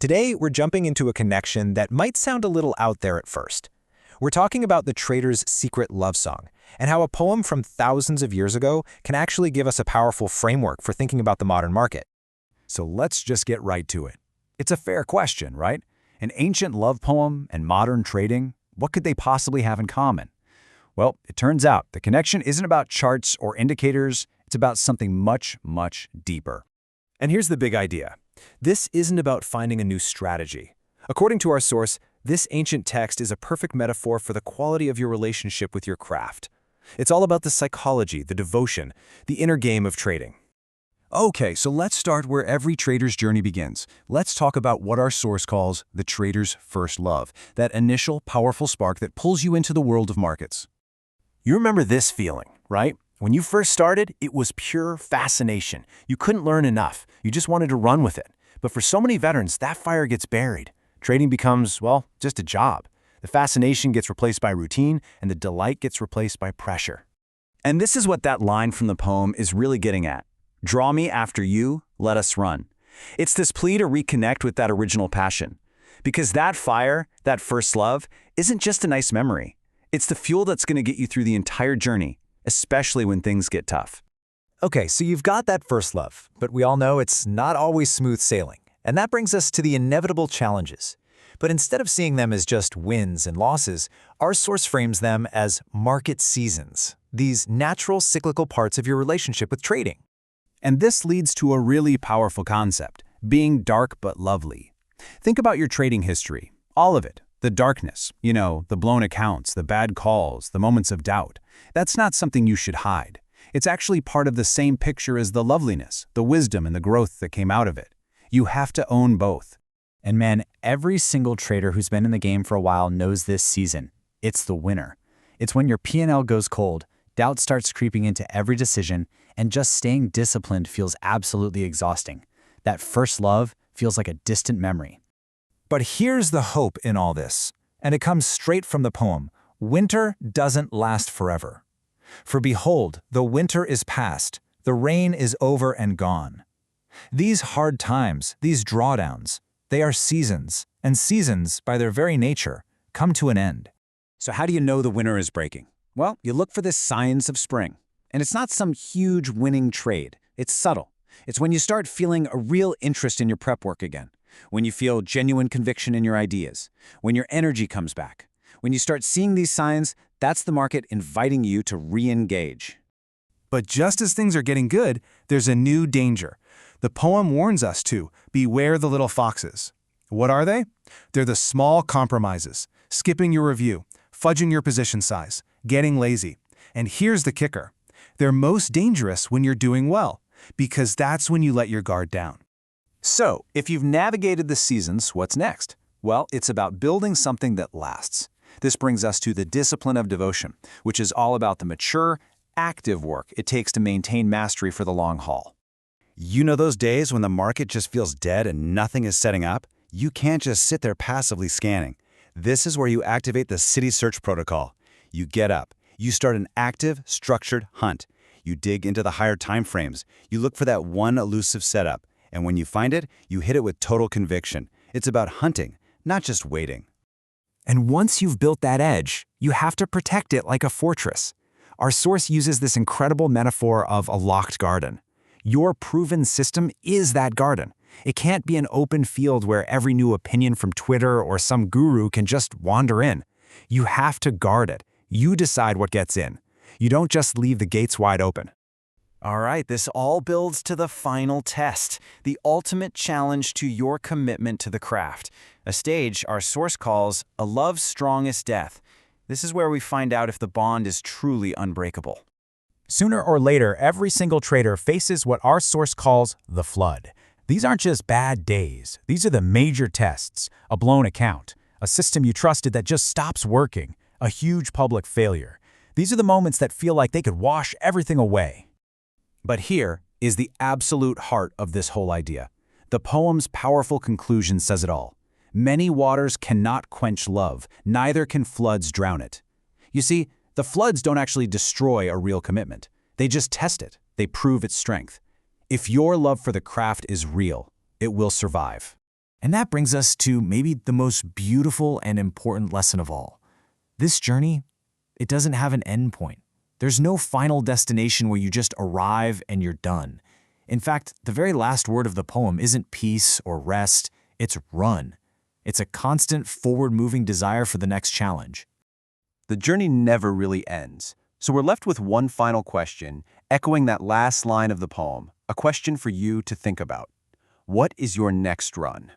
Today, we're jumping into a connection that might sound a little out there at first. We're talking about the trader's secret love song, and how a poem from thousands of years ago can actually give us a powerful framework for thinking about the modern market. So let's just get right to it. It's a fair question, right? An ancient love poem and modern trading, what could they possibly have in common? Well, it turns out the connection isn't about charts or indicators, it's about something much, much deeper. And here's the big idea. This isn't about finding a new strategy. According to our source, this ancient text is a perfect metaphor for the quality of your relationship with your craft. It's all about the psychology, the devotion, the inner game of trading. Okay, so let's start where every trader's journey begins. Let's talk about what our source calls the trader's first love, that initial powerful spark that pulls you into the world of markets. You remember this feeling, right? When you first started, it was pure fascination. You couldn't learn enough. You just wanted to run with it. But for so many veterans, that fire gets buried. Trading becomes, well, just a job. The fascination gets replaced by routine, and the delight gets replaced by pressure. And this is what that line from the poem is really getting at. Draw me after you, let us run. It's this plea to reconnect with that original passion. Because that fire, that first love, isn't just a nice memory. It's the fuel that's going to get you through the entire journey, especially when things get tough. Okay, so you've got that first love, but we all know it's not always smooth sailing. And that brings us to the inevitable challenges. But instead of seeing them as just wins and losses, our source frames them as market seasons, these natural cyclical parts of your relationship with trading. And this leads to a really powerful concept, being dark but lovely. Think about your trading history, all of it. The darkness, the blown accounts, the bad calls, the moments of doubt. That's not something you should hide. It's actually part of the same picture as the loveliness, the wisdom, and the growth that came out of it. You have to own both. And man, every single trader who's been in the game for a while knows this season. It's the winter. It's when your P&L goes cold, doubt starts creeping into every decision, and just staying disciplined feels absolutely exhausting. That first love feels like a distant memory. But here's the hope in all this, and it comes straight from the poem. Winter doesn't last forever. For behold, the winter is past, the rain is over and gone. These hard times, these drawdowns, they are seasons, and seasons, by their very nature, come to an end. So how do you know the winter is breaking? Well, you look for the signs of spring. And it's not some huge winning trade. It's subtle. It's when you start feeling a real interest in your prep work again. When you feel genuine conviction in your ideas, when your energy comes back. When you start seeing these signs, that's the market inviting you to re-engage. But just as things are getting good, there's a new danger. The poem warns us to beware the little foxes. What are they? They're the small compromises, skipping your review, fudging your position size, getting lazy. And here's the kicker. They're most dangerous when you're doing well, because that's when you let your guard down. So, if you've navigated the seasons, what's next? Well, it's about building something that lasts. This brings us to the discipline of devotion, which is all about the mature, active work it takes to maintain mastery for the long haul. You know those days when the market just feels dead and nothing is setting up? You can't just sit there passively scanning. This is where you activate the City Search Protocol. You get up. You start an active, structured hunt. You dig into the higher time frames. You look for that one elusive setup. And when you find it, you hit it with total conviction. It's about hunting, not just waiting. And once you've built that edge, you have to protect it like a fortress. Our source uses this incredible metaphor of a locked garden. Your proven system is that garden. It can't be an open field where every new opinion from Twitter or some guru can just wander in. You have to guard it. You decide what gets in. You don't just leave the gates wide open. All right, this all builds to the final test, the ultimate challenge to your commitment to the craft, a stage our source calls a love's strongest death. This is where we find out if the bond is truly unbreakable. Sooner or later, every single trader faces what our source calls the flood. These aren't just bad days. These are the major tests, a blown account, a system you trusted that just stops working, a huge public failure. These are the moments that feel like they could wash everything away. But here is the absolute heart of this whole idea. The poem's powerful conclusion says it all. Many waters cannot quench love, neither can floods drown it. You see, the floods don't actually destroy a real commitment. They just test it. They prove its strength. If your love for the craft is real, it will survive. And that brings us to maybe the most beautiful and important lesson of all. This journey, it doesn't have an end point. There's no final destination where you just arrive and you're done. In fact, the very last word of the poem isn't peace or rest, it's run. It's a constant forward-moving desire for the next challenge. The journey never really ends, so we're left with one final question, echoing that last line of the poem, a question for you to think about. What is your next run?